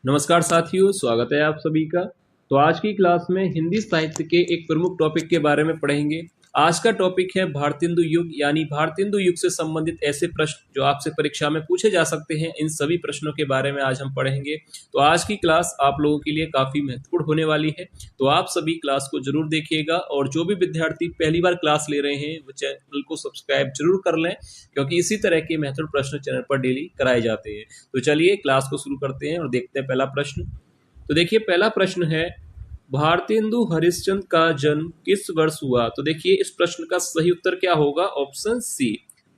नमस्कार साथियों, स्वागत है आप सभी का। तो आज की क्लास में हिंदी साहित्य के एक प्रमुख टॉपिक के बारे में पढ़ेंगे। आज का टॉपिक है भारतेंदु युग, यानी भारतेंदु युग से संबंधित ऐसे प्रश्न जो आपसे परीक्षा में पूछे जा सकते हैं। इन सभी प्रश्नों के बारे में आज हम पढ़ेंगे। तो आज की क्लास आप लोगों के लिए काफ़ी महत्वपूर्ण होने वाली है, तो आप सभी क्लास को जरूर देखिएगा। और जो भी विद्यार्थी पहली बार क्लास ले रहे हैं वो चैनल को सब्सक्राइब जरूर कर लें, क्योंकि इसी तरह के महत्वपूर्ण प्रश्न चैनल पर डेली कराए जाते हैं। तो चलिए क्लास को शुरू करते हैं और देखते हैं पहला प्रश्न। तो देखिए, पहला प्रश्न है, भारतेंदु हरिश्चंद्र का जन्म किस वर्ष हुआ? तो देखिए, इस प्रश्न का सही उत्तर क्या होगा? ऑप्शन सी,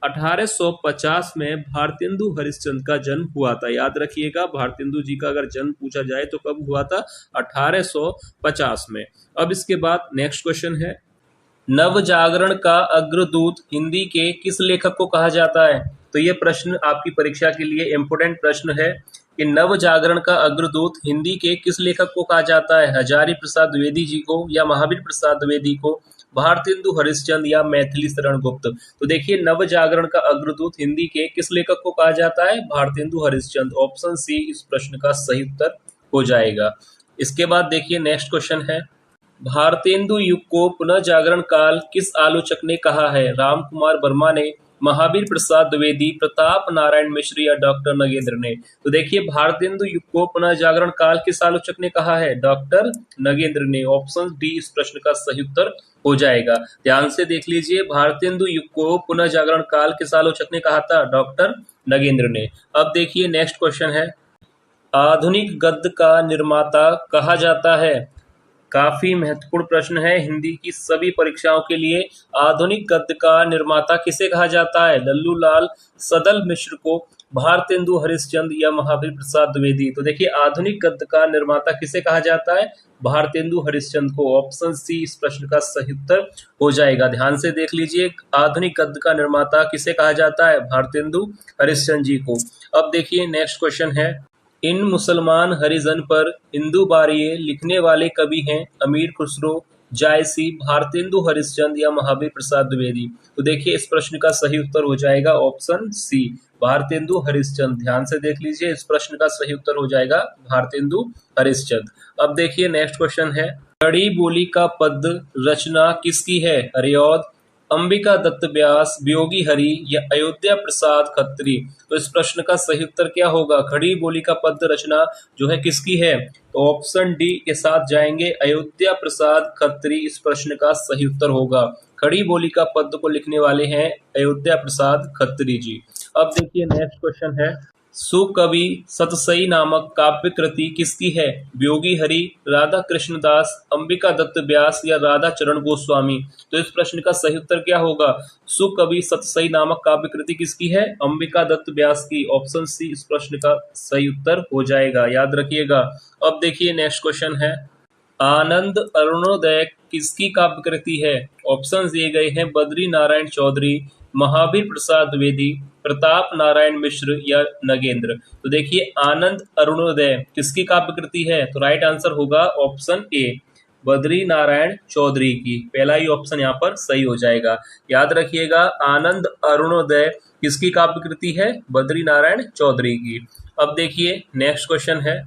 1850 में भारतेंदु हरिश्चंद्र का जन्म हुआ था। याद रखिएगा, भारतेंदु जी का अगर जन्म पूछा जाए तो कब हुआ था? 1850 में। अब इसके बाद नेक्स्ट क्वेश्चन है, नव जागरण का अग्रदूत हिंदी के किस लेखक को कहा जाता है? तो ये प्रश्न आपकी परीक्षा के लिए इम्पोर्टेंट प्रश्न है कि नव जागरण का अग्रदूत हिंदी के किस लेखक को कहा जाता है? हजारी प्रसाद द्विवेदी जी को, या महावीर प्रसाद द्विवेदी को, भारतेंदु हरिश्चंद्र, या मैथिली शरण गुप्त? तो देखिए, नव जागरण का अग्रदूत हिंदी के किस लेखक को कहा जाता है? भारतेंदु हरिश्चंद्र। ऑप्शन सी इस प्रश्न का सही उत्तर हो जाएगा। इसके बाद देखिए नेक्स्ट क्वेश्चन है, भारतेंदु युग को पुनः जागरण काल किस आलोचक ने कहा है? राम कुमार वर्मा ने, महावीर प्रसाद द्विवेदी, प्रताप नारायण मिश्र, या डॉक्टर नगेंद्र ने? तो देखिए, भारतेंदु युग को पुनः जागरण काल किस आलोचक ने कहा है? डॉक्टर नगेंद्र ने। ऑप्शन डी इस प्रश्न का सही उत्तर हो जाएगा। ध्यान से देख लीजिए, भारतेंदु युग को पुनः जागरण काल किस आलोचक ने कहा था? डॉक्टर नगेंद्र ने। अब देखिए नेक्स्ट क्वेश्चन है, आधुनिक गद्य का निर्माता कहा जाता है? काफी महत्वपूर्ण प्रश्न है हिंदी की सभी परीक्षाओं के लिए। आधुनिक गद्य का निर्माता किसे कहा जाता है? लल्लू लाल सदल मिश्र को, भारतेंदु हरिश्चंद्र, या महावीर प्रसाद द्विवेदी? तो देखिए, आधुनिक गद्य का निर्माता किसे कहा जाता है? भारतेंदु हरिश्चंद्र को। ऑप्शन सी इस प्रश्न का सही उत्तर हो जाएगा। ध्यान से देख लीजिए, आधुनिक गद्य का निर्माता किसे कहा जाता है? भारतेंदु हरिश्चंद्र जी को। अब देखिए नेक्स्ट क्वेश्चन है, इन मुसलमान हरिजन पर हिंदू बारिये लिखने वाले कवि हैं? अमीर खुसरो, जायसी, भारतेंदु हरिश्चंद्र, या महावीर प्रसाद द्विवेदी? तो देखिए, इस प्रश्न का सही उत्तर हो जाएगा ऑप्शन सी, भारतेंदु हरिश्चंद्र। ध्यान से देख लीजिए, इस प्रश्न का सही उत्तर हो जाएगा भारतेंदु हरिश्चंद्र। अब देखिए नेक्स्ट क्वेश्चन है, खड़ी बोली का पद रचना किसकी है? हरिऔध, अंबिका दत्त व्यास, वियोगी हरि, या अयोध्या प्रसाद खत्री? तो इस प्रश्न का सही उत्तर क्या होगा? खड़ी बोली का पद्य रचना जो है किसकी है? तो ऑप्शन डी के साथ जाएंगे, अयोध्या प्रसाद खत्री इस प्रश्न का सही उत्तर होगा। खड़ी बोली का पद्य को लिखने वाले हैं अयोध्या प्रसाद खत्री जी। अब देखिए नेक्स्ट क्वेश्चन है, सुकवि सतसई नामक काव्य कृति किसकी है? वियोगी हरि, राधा कृष्ण दास, अंबिका दत्त व्यास, या राधा चरण गोस्वामी? तो इस प्रश्न का सही उत्तर क्या होगा? सुकवि सतसई नामक काव्य कृति किसकी है? अंबिका दत्त व्यास की। ऑप्शन सी इस प्रश्न का सही उत्तर हो जाएगा, याद रखिएगा। अब देखिए नेक्स्ट क्वेश्चन है, आनंद अरुणोदय किसकी काव्य कृति है? ऑप्शन दिए गए हैं, बद्री नारायण चौधरी, महावीर प्रसाद द्विवेदी, प्रताप नारायण मिश्र, या नगेंद्र? तो देखिए, आनंद अरुणोदय किसकी काव्य कृति है? तो राइट आंसर होगा ऑप्शन ए, बद्री नारायण चौधरी की। पहला ही ऑप्शन यहाँ पर सही हो जाएगा। याद रखिएगा, आनंद अरुणोदय किसकी काव्य कृति है? बद्री नारायण चौधरी की। अब देखिए नेक्स्ट क्वेश्चन है,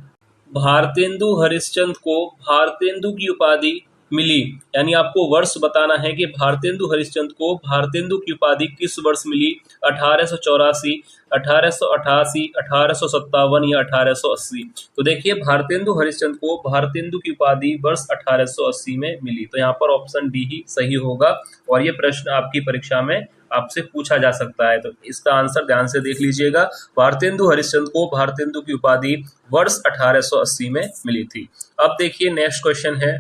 भारतेंदु हरिश्चंद्र को भारतेंदु की उपाधि मिली, यानी आपको वर्ष बताना है कि भारतेंदु हरिश्चंद्र को भारतेंदु की उपाधि किस वर्ष मिली? 1884, 1888, 1857, या 1880? तो देखिए, भारतेंदु हरिश्चंद्र को भारतेंदु की उपाधि वर्ष 1880 में मिली। तो यहाँ पर ऑप्शन डी ही सही होगा, और ये प्रश्न आपकी परीक्षा में आपसे पूछा जा सकता है। तो इसका आंसर ध्यान से देख लीजिएगा, भारतेंदु हरिश्चंद्र को भारतेंदु की उपाधि वर्ष 1880 में मिली थी। अब देखिए नेक्स्ट क्वेश्चन है,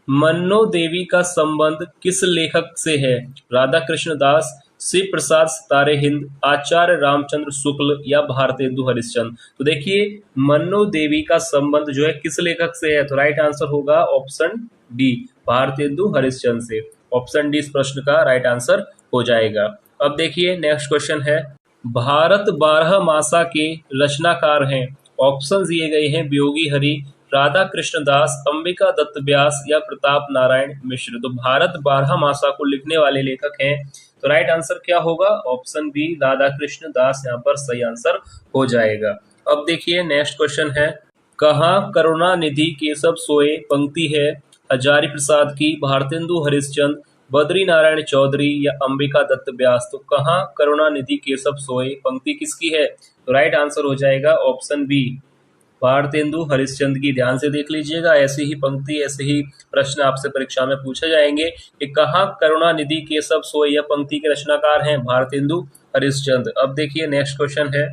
मन्नो देवी का संबंध किस लेखक से है? राधा कृष्ण दास, शिव प्रसाद सितारे हिंद, आचार्य रामचंद्र शुक्ल, या भारतेंदु हरिश्चंद्र? तो देखिए, मन्नो देवी का संबंध जो है किस लेखक से है? तो राइट आंसर होगा ऑप्शन डी, भारतेंदु हरिश्चंद्र से। ऑप्शन डी इस प्रश्न का राइट आंसर हो जाएगा। अब देखिए नेक्स्ट क्वेश्चन है, भारत 12 मासा के रचनाकार हैं? ऑप्शन दिए गए हैं, वियोगी हरि, राधा कृष्ण दास, अंबिका दत्त व्यास, या प्रताप नारायण मिश्र? तो भारत 12 मासा को लिखने वाले लेखक हैं, तो राइट आंसर क्या होगा? ऑप्शन बी, राधा कृष्ण दास यहाँ पर सही आंसर हो जाएगा। अब देखिए नेक्स्ट क्वेश्चन है, कहाँ करुणानिधि केशव सोए पंक्ति है हजारी प्रसाद की, भारतेंदु हरिश्चंद्र, बद्री नारायण चौधरी या अंबिका दत्त व्यास। तो कहाँ करुणानिधि केशव सोए पंक्ति किसकी है? तो राइट आंसर हो जाएगा ऑप्शन बी, भारतेंदु हरिश्चंद्र की। ध्यान से देख लीजिएगा, ऐसी ही पंक्ति, ऐसे ही प्रश्न आपसे परीक्षा में पूछे जाएंगे कि कहाँ करुणानिधि केशव सोए यह पंक्ति के रचनाकार हैं? भारतेंदु हरिश्चंद्र। अब देखिए नेक्स्ट क्वेश्चन है,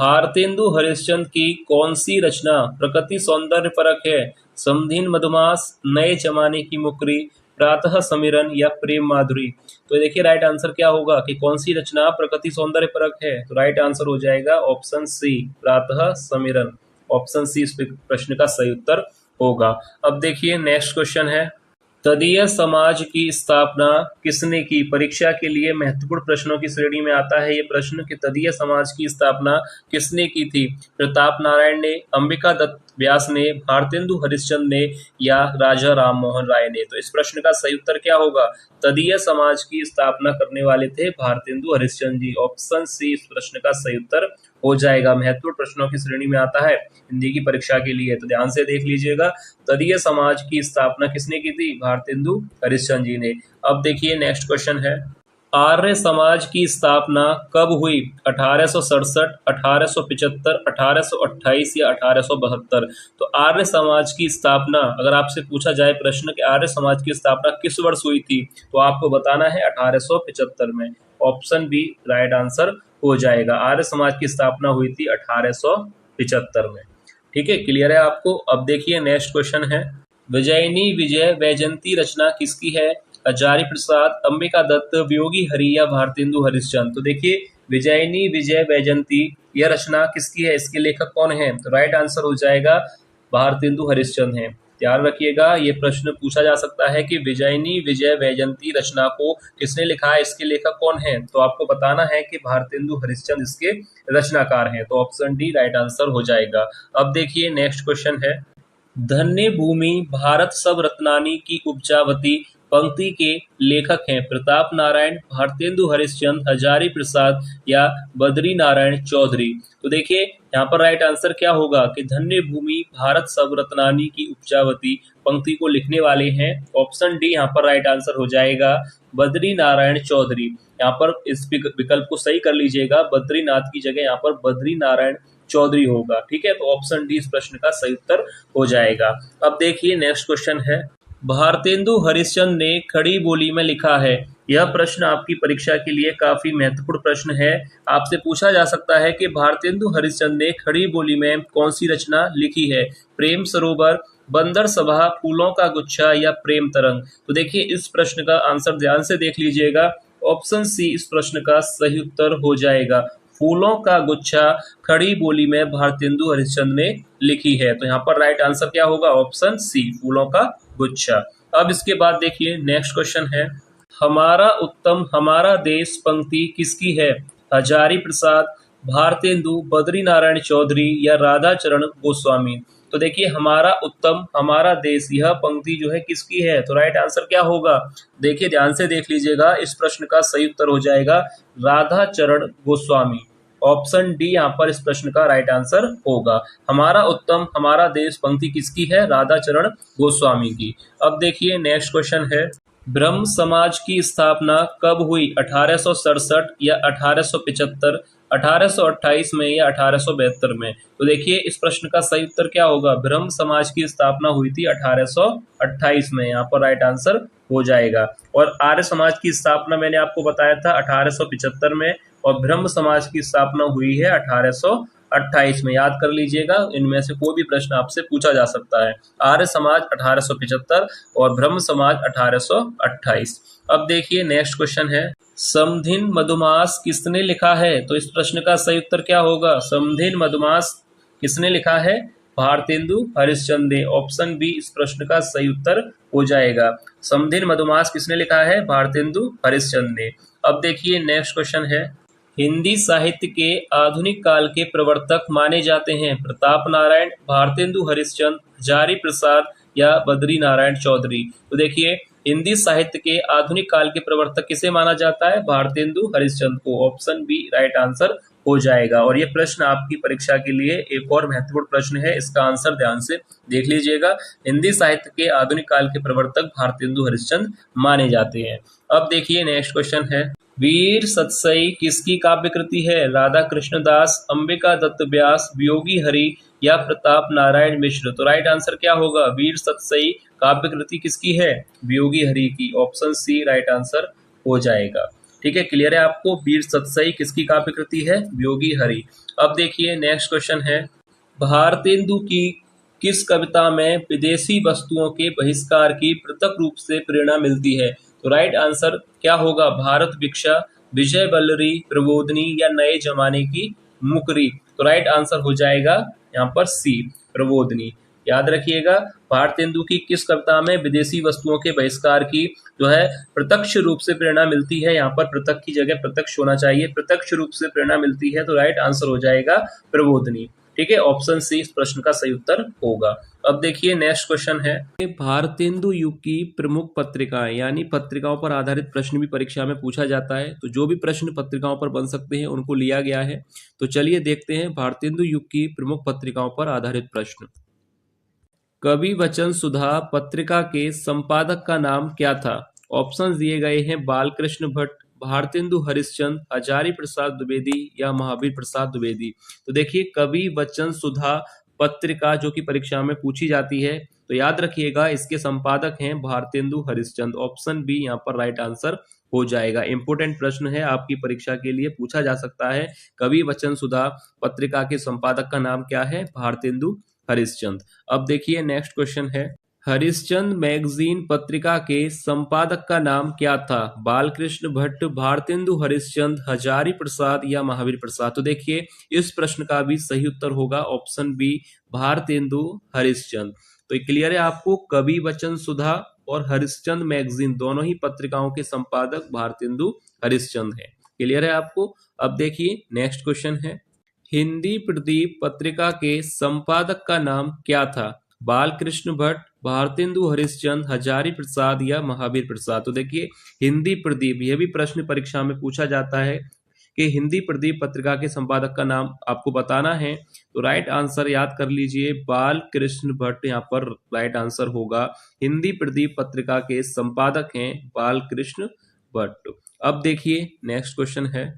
भारतेंदु हरिश्चंद्र की कौन सी रचना प्रकृति सौंदर्य परक है? समधिन मधुमास, नए जमाने की मुकरी, प्रातः समिरन या प्रेम माधुरी। तो देखिए राइट आंसर क्या होगा कि कौन सी रचना प्रकृति सौंदर्य परक है? तो राइट आंसर हो जाएगा ऑप्शन सी, प्रातः समिरन। ऑप्शन सी इस प्रश्न का सही उत्तर होगा। अब देखिए नेक्स्ट क्वेश्चन है, तदीय समाज की स्थापना किसने की? परीक्षा के लिए महत्वपूर्ण प्रश्नों की श्रेणी में आता है ये प्रश्न कि तदीय समाज की स्थापना किसने की थी? प्रताप नारायण ने, अंबिका दत्त व्यास ने, भारतेंदु हरिश्चंद्र ने या राजा राम मोहन राय ने। तो इस प्रश्न का सही उत्तर क्या होगा? तदीय समाज की स्थापना करने वाले थे भारतेंदु हरिश्चंद्र जी। ऑप्शन सी इस प्रश्न का सही उत्तर हो जाएगा। महत्वपूर्ण प्रश्नों की श्रेणी में आता है हिंदी की परीक्षा के लिए, तो ध्यान से देख लीजिएगा। तदीय समाज की स्थापना किसने की थी? भारतेंदु हरिश्चंद्र जी ने। अब देखिए नेक्स्ट क्वेश्चन है, आर्य समाज की स्थापना कब हुई? 1867, 1875, 1828 या 1872। तो आर्य समाज की स्थापना, अगर आपसे पूछा जाए प्रश्न कि आर्य समाज की स्थापना किस वर्ष हुई थी, तो आपको बताना है 1875 में। ऑप्शन बी राइट आंसर हो जाएगा। आर्य समाज की स्थापना हुई थी 1875 में। ठीक है, क्लियर है आपको? अब देखिए नेक्स्ट क्वेश्चन है, विजयिनी विजय वैजयंती रचना किसकी है? हजारी प्रसाद, अंबिका दत्त, वियोगी हरि या भारतेंदु हरिश्चंद्र। तो देखिए विजयिनी विजय वैजयंती यह रचना किसकी है? इसके लेखक कौन है? तो राइट आंसर हो जाएगा भारतेंदु हरिश्चंद्र है। ध्यान रखिएगा, ये प्रश्न पूछा जा सकता है कि विजयिनी विजय वैजयंती रचना को किसने लिखा है, इसके लेखक कौन है? तो आपको बताना है कि भारतेंदु हरिश्चंद्र इसके रचनाकार हैं। तो ऑप्शन डी राइट आंसर हो जाएगा। अब देखिए नेक्स्ट क्वेश्चन है, धन्य भूमि भारत सब रत्नानी की उपजावती पंक्ति के लेखक हैं? प्रताप नारायण, भारतेंदु हरिश्चंद्र, हजारी प्रसाद या बद्री नारायण चौधरी। तो देखिए यहाँ पर राइट आंसर क्या होगा कि धन्य भूमि भारत सब रत्नानी की उपजावती पंक्ति को लिखने वाले हैं। ऑप्शन डी यहाँ पर राइट आंसर हो जाएगा बद्री नारायण चौधरी। यहाँ पर इस विकल्प को सही कर लीजिएगा, बद्रीनाथ की जगह यहाँ पर बद्री नारायण चौधरी होगा। ठीक है, तो ऑप्शन डी इस प्रश्न का सही उत्तर हो जाएगा। अब देखिए नेक्स्ट क्वेश्चन है, भारतेंदु हरिश्चंद्र ने खड़ी बोली में लिखा है। यह प्रश्न आपकी परीक्षा के लिए काफी महत्वपूर्ण प्रश्न है। आपसे पूछा जा सकता है कि भारतेंदु हरिश्चंद्र ने खड़ी बोली में कौन सी रचना लिखी है? प्रेम सरोवर, बंदर सभा, फूलों का गुच्छा या प्रेम तरंग। तो देखिए इस प्रश्न का आंसर ध्यान से देख लीजिएगा। ऑप्शन सी इस प्रश्न का सही उत्तर हो जाएगा। फूलों का गुच्छा खड़ी बोली में भारतेंदु हरिश्चंद्र ने लिखी है। तो यहाँ पर राइट आंसर क्या होगा? ऑप्शन सी, फूलों का गुच्छा। अब इसके बाद देखिए नेक्स्ट क्वेश्चन है, हमारा उत्तम हमारा देश पंक्ति किसकी है? हजारी प्रसाद, भारतेंदु, बद्री नारायण चौधरी या राधा चरण गोस्वामी। तो देखिए हमारा उत्तम हमारा देश यह पंक्ति जो है किसकी है? तो राइट आंसर क्या होगा? देखिए ध्यान से देख लीजिएगा, इस प्रश्न का सही उत्तर हो जाएगा राधा चरण गोस्वामी। ऑप्शन डी यहाँ पर इस प्रश्न का राइट आंसर होगा। हमारा उत्तम हमारा देश पंक्ति किसकी है? राधा चरण गोस्वामी की। अब देखिए नेक्स्ट क्वेश्चन है, ब्रह्म समाज की स्थापना कब हुई? 1867 या 1875, 1828 में या 1872 में। तो देखिए इस प्रश्न का सही उत्तर क्या होगा? ब्रह्म समाज की स्थापना हुई थी 1828 में। यहाँ पर राइट आंसर हो जाएगा। और आर्य समाज की स्थापना मैंने आपको बताया था 1875 में, और ब्रह्म समाज की स्थापना हुई है 1828 में। याद कर लीजिएगा, इनमें से कोई भी प्रश्न आपसे पूछा जा सकता है। आर्य समाज 1875 और ब्रह्म समाज 1828। अब देखिए नेक्स्ट क्वेश्चन है, समधिन मधुमास किसने लिखा है? तो इस प्रश्न का सही उत्तर क्या होगा? समधिन मधुमास किसने लिखा है? भारतेंदु हरिश्चंद्र ने। ऑप्शन बी इस प्रश्न का सही उत्तर हो जाएगा। समधिन मधुमास किसने लिखा है? भारतेंदु हरिश्चंद्र ने। अब देखिए नेक्स्ट क्वेश्चन है, हिंदी साहित्य के आधुनिक काल के प्रवर्तक माने जाते हैं प्रताप नारायण, भारतेंदु हरिश्चंद्र, हजारी प्रसाद या बद्री नारायण चौधरी। तो देखिए हिंदी साहित्य के आधुनिक काल के प्रवर्तक किसे माना जाता है? भारतेंदु हरिश्चंद्र को। ऑप्शन बी राइट आंसर हो जाएगा। और ये प्रश्न आपकी परीक्षा के लिए एक और महत्वपूर्ण प्रश्न है, इसका आंसर ध्यान से देख लीजिएगा। हिंदी साहित्य के आधुनिक काल के प्रवर्तक भारतेंदु हरिश्चंद्र माने जाते हैं। अब देखिए नेक्स्ट क्वेश्चन है, वीर सतसई किसकी काव्य कृति है? राधा कृष्ण दास, अंबिका दत्त व्यास, वियोगी हरि या प्रताप नारायण मिश्र? तो राइट आंसर क्या होगा? वीर सतसई काव्य कृति किसकी है? वियोगी हरि की। ऑप्शन सी राइट आंसर हो जाएगा। ठीक है, क्लियर है आपको? वीर सतसई किसकी काव्य कृति है? वियोगी हरि। अब देखिए नेक्स्ट क्वेश्चन है, भारतेंदु की किस कविता में विदेशी वस्तुओं के बहिष्कार की पृथक रूप से प्रेरणा मिलती है? तो राइट आंसर क्या होगा? भारत भिक्षा, विजय वल्लरी, प्रबोधनी या नए जमाने की मुकरी? तो राइट आंसर हो जाएगा यहाँ पर सी प्रबोधनी। याद रखिएगा, भारतेंदु की किस कविता में विदेशी वस्तुओं के बहिष्कार की जो है प्रत्यक्ष रूप से प्रेरणा मिलती है? यहाँ पर पृथक की जगह प्रत्यक्ष होना चाहिए, प्रत्यक्ष रूप से प्रेरणा मिलती है, तो राइट आंसर हो जाएगा प्रबोधनी। ठीक है, ऑप्शन सी इस प्रश्न का सही उत्तर होगा। अब देखिए नेक्स्ट क्वेश्चन है, भारतेंदु युग की प्रमुख पत्रिकाएं, यानी पत्रिकाओं पर आधारित प्रश्न भी परीक्षा में पूछा जाता है, तो जो भी प्रश्न पत्रिकाओं पर बन सकते हैं उनको लिया गया है। तो चलिए देखते हैं भारतेंदु युग की प्रमुख पत्रिकाओं पर आधारित प्रश्न। कवि वचन सुधा पत्रिका के संपादक का नाम क्या था? ऑप्शन दिए गए हैं बालकृष्ण भट्ट, भारतेंदु हरिश्चंद्र, हजारी प्रसाद द्विवेदी या महावीर प्रसाद द्विवेदी। तो देखिए, कवि वचन सुधा पत्रिका जो कि परीक्षा में पूछी जाती है, तो याद रखिएगा इसके संपादक हैं भारतेंदु हरिश्चंद्र। ऑप्शन बी यहाँ पर राइट आंसर हो जाएगा। इंपोर्टेंट प्रश्न है, आपकी परीक्षा के लिए पूछा जा सकता है। कवि वचन सुधा पत्रिका के संपादक का नाम क्या है? भारतेंदु हरिश्चंद्र। अब देखिए नेक्स्ट क्वेश्चन है, हरिश्चंद्र मैगजीन पत्रिका के संपादक का नाम क्या था? बालकृष्ण भट्ट, भारतेंदु हरिश्चंद्र, हजारी प्रसाद या महावीर प्रसाद? तो देखिए इस प्रश्न का भी सही उत्तर होगा ऑप्शन बी भारतेंदु हरिश्चंद्र। तो क्लियर है आपको, कवि वचन सुधा और हरिश्चंद्र मैगजीन दोनों ही पत्रिकाओं के संपादक भारतेंदु हरिश्चंद्र है। क्लियर है आपको? अब देखिए नेक्स्ट क्वेश्चन है, हिंदी प्रदीप पत्रिका के संपादक का नाम क्या था? बालकृष्ण भट्ट, भारतेंदु हरिश्चंद्र, हजारी प्रसाद या महावीर प्रसाद? तो देखिए हिंदी प्रदीप, यह भी प्रश्न परीक्षा में पूछा जाता है कि हिंदी प्रदीप पत्रिका के संपादक का नाम आपको बताना है। तो राइट आंसर याद कर लीजिए, बालकृष्ण भट्ट यहाँ पर राइट आंसर होगा। हिंदी प्रदीप पत्रिका के संपादक हैं बालकृष्ण भट्ट। अब देखिए नेक्स्ट क्वेश्चन है,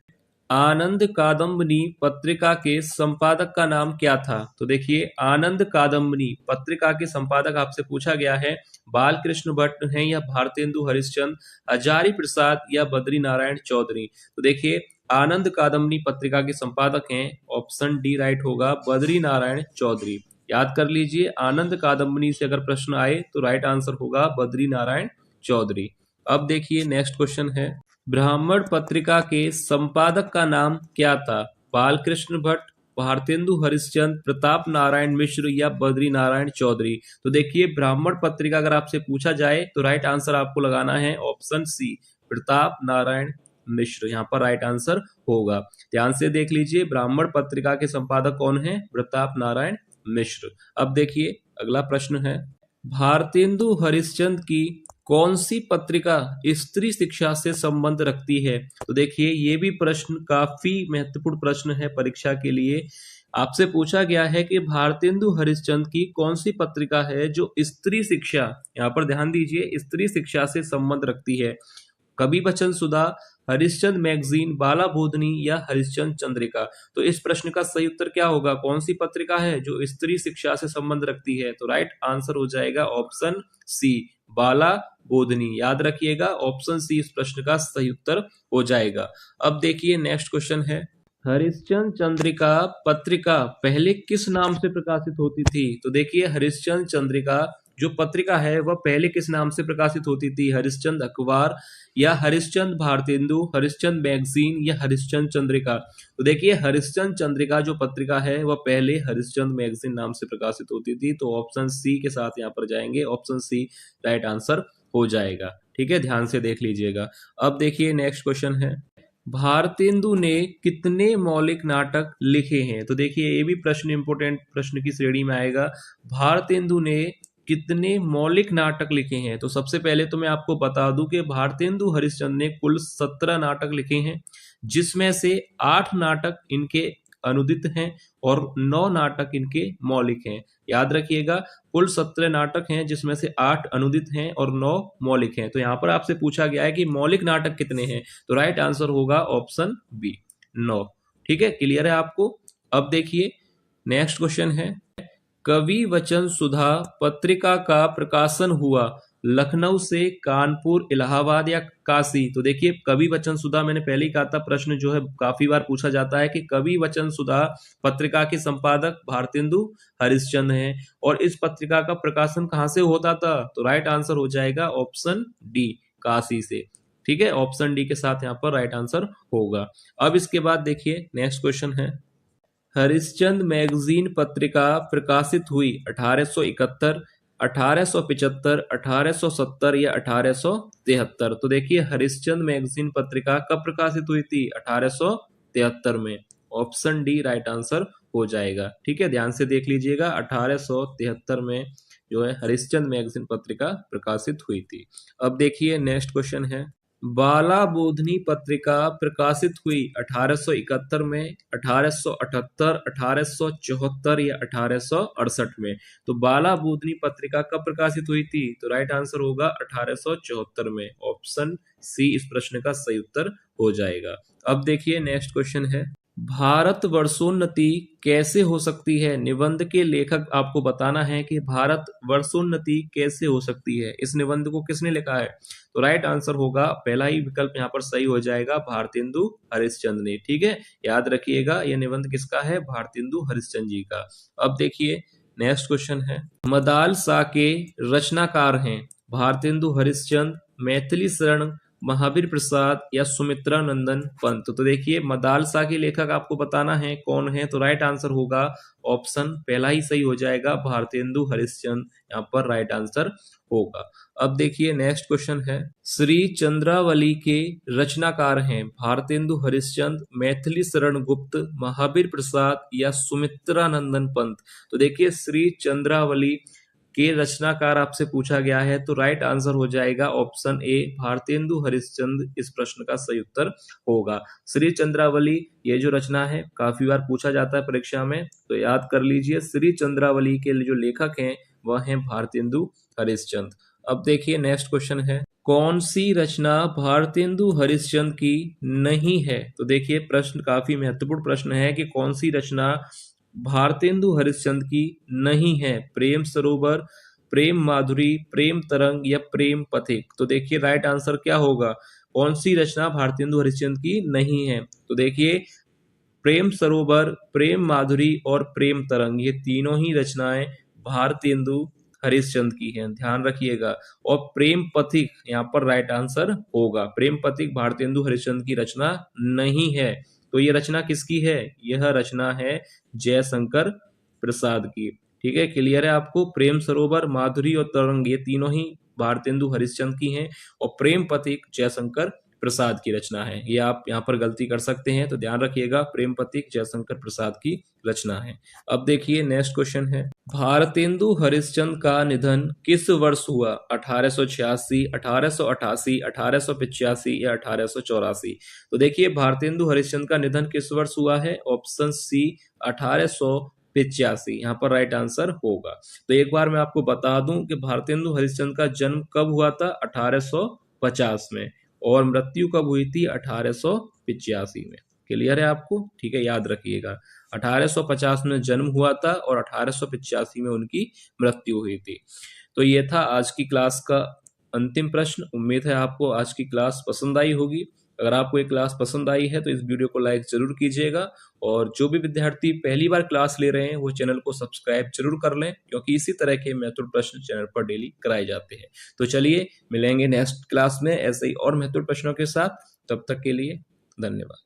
आनंद कादम्बनी पत्रिका के संपादक का नाम क्या था? तो देखिए आनंद कादम्बनी पत्रिका के संपादक आपसे पूछा गया है, बालकृष्ण भट्ट हैं या भारतेंदु हरिश्चंद्र, हजारी प्रसाद या बद्री नारायण चौधरी? तो देखिए आनंद कादम्बनी पत्रिका के संपादक हैं, ऑप्शन डी राइट होगा, बद्री नारायण चौधरी। याद कर लीजिए, आनंद कादम्बनी से अगर प्रश्न आए तो राइट आंसर होगा बद्री नारायण चौधरी। अब देखिए नेक्स्ट क्वेश्चन है, ब्राह्मण पत्रिका के संपादक का नाम क्या था? बालकृष्ण भट्ट, भारतेंदु हरिश्चंद्र, प्रताप नारायण मिश्र या बद्री नारायण चौधरी? तो देखिए ब्राह्मण पत्रिका अगर आपसे पूछा जाए तो राइट आंसर आपको लगाना है ऑप्शन सी प्रताप नारायण मिश्र, यहाँ पर राइट आंसर होगा। ध्यान से देख लीजिए, ब्राह्मण पत्रिका के संपादक कौन है? प्रताप नारायण मिश्र। अब देखिए अगला प्रश्न है, भारतेंदु हरिश्चंद्र की कौन सी पत्रिका स्त्री शिक्षा से संबंध रखती है? तो देखिए ये भी प्रश्न काफी महत्वपूर्ण प्रश्न है परीक्षा के लिए। आपसे पूछा गया है कि भारतेंदु हरिश्चंद्र की कौन सी पत्रिका है जो स्त्री शिक्षा, यहाँ पर ध्यान दीजिए, स्त्री शिक्षा से संबंध रखती है। कवि वचन सुधा, हरिश्चंद्र मैगजीन, बाला बोधनी या हरिश्चंद्र चंद्रिका? तो इस प्रश्न का सही उत्तर क्या होगा? कौन सी पत्रिका है जो स्त्री शिक्षा से संबंध रखती है? तो राइट आंसर हो जाएगा ऑप्शन सी बाला बोधनी। याद रखिएगा, ऑप्शन सी इस प्रश्न का सही उत्तर हो जाएगा। अब देखिए नेक्स्ट क्वेश्चन है, हरिश्चंद्र चंद्रिका पत्रिका पहले किस नाम से प्रकाशित होती थी? तो देखिए हरिश्चंद्र चंद्रिका जो पत्रिका है वह पहले किस नाम से प्रकाशित होती थी? हरिश्चंद्र अखबार या हरिश्चंद्र भारतेंदु, हरिश्चंद्र मैगजीन या हरिश्चंद्र चंद्रिका? तो देखिए हरिश्चंद्र चंद्रिका जो पत्रिका है वह पहले हरिश्चंद्र मैगजीन नाम से प्रकाशित होती थी। तो ऑप्शन सी के साथ यहाँ पर जाएंगे, ऑप्शन सी राइट आंसर हो जाएगा। ठीक है, ध्यान से देख लीजिएगा। अब देखिए नेक्स्ट क्वेश्चन है, भारतेंदु ने कितने मौलिक नाटक लिखे हैं? तो देखिए ये भी प्रश्न इंपोर्टेंट प्रश्न की श्रेणी में आएगा। भारतेंदु ने कितने मौलिक नाटक लिखे हैं? तो सबसे पहले तो मैं आपको बता दूं कि भारतेंदु हरिश्चंद्र ने कुल 17 नाटक लिखे हैं, जिसमें से 8 नाटक इनके अनुदित हैं और 9 नाटक इनके मौलिक हैं। याद रखिएगा, कुल 17 नाटक हैं जिसमें से 8 अनुदित हैं और 9 मौलिक हैं। तो यहाँ पर आपसे पूछा गया है कि मौलिक नाटक कितने हैं, तो राइट आंसर होगा ऑप्शन बी, 9। ठीक है, क्लियर है आपको? अब देखिए नेक्स्ट क्वेश्चन है, कवि वचन सुधा पत्रिका का प्रकाशन हुआ लखनऊ से कानपुर, इलाहाबाद या काशी? तो देखिए कवि वचन सुधा, मैंने पहले ही कहा था, प्रश्न जो है काफी बार पूछा जाता है कि कवि वचन सुधा पत्रिका के संपादक भारतेंदु हरिश्चंद्र हैं और इस पत्रिका का प्रकाशन कहां से होता था? तो राइट आंसर हो जाएगा ऑप्शन डी, काशी से। ठीक है, ऑप्शन डी के साथ यहाँ पर राइट आंसर होगा। अब इसके बाद देखिए नेक्स्ट क्वेश्चन है, हरिश्चंद्र मैगजीन पत्रिका प्रकाशित हुई 1871, 1875, 1870 या 1873? तो देखिए हरिश्चंद्र मैगजीन पत्रिका कब प्रकाशित हुई थी? 1873 में। ऑप्शन डी राइट आंसर हो जाएगा। ठीक है, ध्यान से देख लीजिएगा, 1873 में जो है हरिश्चंद्र मैगजीन पत्रिका प्रकाशित हुई थी। अब देखिए नेक्स्ट क्वेश्चन है, बाला बोधनी पत्रिका प्रकाशित हुई 1871 में, 1878, 1874 या 1868 में? तो बाला बोधनी पत्रिका कब प्रकाशित हुई थी? तो राइट आंसर होगा 1874 में। ऑप्शन सी इस प्रश्न का सही उत्तर हो जाएगा। अब देखिए नेक्स्ट क्वेश्चन है, भारत वर्षोन्नति कैसे हो सकती है? निबंध के लेखक आपको बताना है कि भारत वर्षोन्नति कैसे हो सकती है। इस निबंध को किसने लिखा है? तो राइट आंसर होगा, पहला ही विकल्प यहाँ पर सही हो जाएगा, भारतेंदु हरिश्चंद्र ने। ठीक है, याद रखिएगा यह निबंध किसका है? भारतेंदु हरिश्चंद्र जी का। अब देखिए नेक्स्ट क्वेश्चन है, मदालसा के रचनाकार हैं भारतेंदु हरिश्चंद्र, मैथिली शरण, महावीर प्रसाद या सुमित्रा नंदन पंत? तो देखिए मदालसा के लेखक आपको बताना है कौन है, तो राइट आंसर होगा ऑप्शन पहला ही सही हो जाएगा, भारतेंदु हरिश्चंद्र यहाँ पर राइट आंसर होगा। अब देखिए नेक्स्ट क्वेश्चन है, श्री चंद्रावली के रचनाकार हैं भारतेंदु हरिश्चंद्र, मैथिली शरण गुप्त, महावीर प्रसाद या सुमित्रा नंदन पंत? तो देखिए श्री चंद्रावली के रचनाकार आपसे पूछा गया है, तो राइट आंसर हो जाएगा ऑप्शन ए, भारतेंदु हरिश्चंद्र इस प्रश्न का सही उत्तर होगा। श्री चंद्रावली ये जो रचना है काफी बार पूछा जाता है परीक्षा में, तो याद कर लीजिए श्री चंद्रावली के जो लेखक हैं वह हैं भारतेंदु हरिश्चंद्र। अब देखिए नेक्स्ट क्वेश्चन है, कौन सी रचना भारतेंदु हरिश्चंद्र की नहीं है? तो देखिए प्रश्न काफी महत्वपूर्ण प्रश्न है कि कौन सी रचना भारतेंदु हरिश्चंद्र की नहीं है? प्रेम सरोवर, प्रेम माधुरी, प्रेम तरंग या प्रेम पथिक? तो देखिए राइट आंसर क्या होगा, कौन सी रचना भारतेंदु हरिश्चंद्र की नहीं है? तो देखिए प्रेम सरोवर, प्रेम माधुरी और प्रेम तरंग, ये तीनों ही रचनाएं भारतेंदु हरिश्चंद्र की हैं, ध्यान रखिएगा। और प्रेम पथिक यहाँ पर राइट आंसर होगा, प्रेम पथिक भारतेंदु हरिश्चंद्र की रचना नहीं है। तो ये रचना किसकी है? यह रचना है जयशंकर प्रसाद की। ठीक है, क्लियर है आपको? प्रेम सरोवर, माधुरी और तरंग ये तीनों ही भारतेंदु हरिश्चंद्र की हैं और प्रेम पथिक जयशंकर प्रसाद की रचना है। ये आप यहाँ पर गलती कर सकते हैं, तो ध्यान रखिएगा, प्रेम पथिक जयशंकर प्रसाद की रचना है। अब देखिए नेक्स्ट क्वेश्चन है, भारतेंदु हरिश्चंद्र का निधन किस वर्ष हुआ? 1886, 1888, 1885 या 1884? तो देखिए भारतेंदु हरिश्चंद्र का निधन किस वर्ष हुआ है? ऑप्शन सी 1885 यहाँ पर राइट आंसर होगा। तो एक बार मैं आपको बता दूं कि भारतेंदु हरिश्चंद्र का जन्म कब हुआ था? 1850 में, और मृत्यु कब हुई थी? 1885 में। क्लियर है आपको? ठीक है, याद रखिएगा 1850 में जन्म हुआ था और 1885 में उनकी मृत्यु हुई थी। तो ये था आज की क्लास का अंतिम प्रश्न। उम्मीद है आपको आज की क्लास पसंद आई होगी। अगर आपको ये क्लास पसंद आई है तो इस वीडियो को लाइक जरूर कीजिएगा, और जो भी विद्यार्थी पहली बार क्लास ले रहे हैं वो चैनल को सब्सक्राइब जरूर कर लें, क्योंकि इसी तरह के महत्वपूर्ण प्रश्न चैनल पर डेली कराए जाते हैं। तो चलिए मिलेंगे नेक्स्ट क्लास में ऐसे ही और महत्वपूर्ण प्रश्नों के साथ। तब तक के लिए धन्यवाद।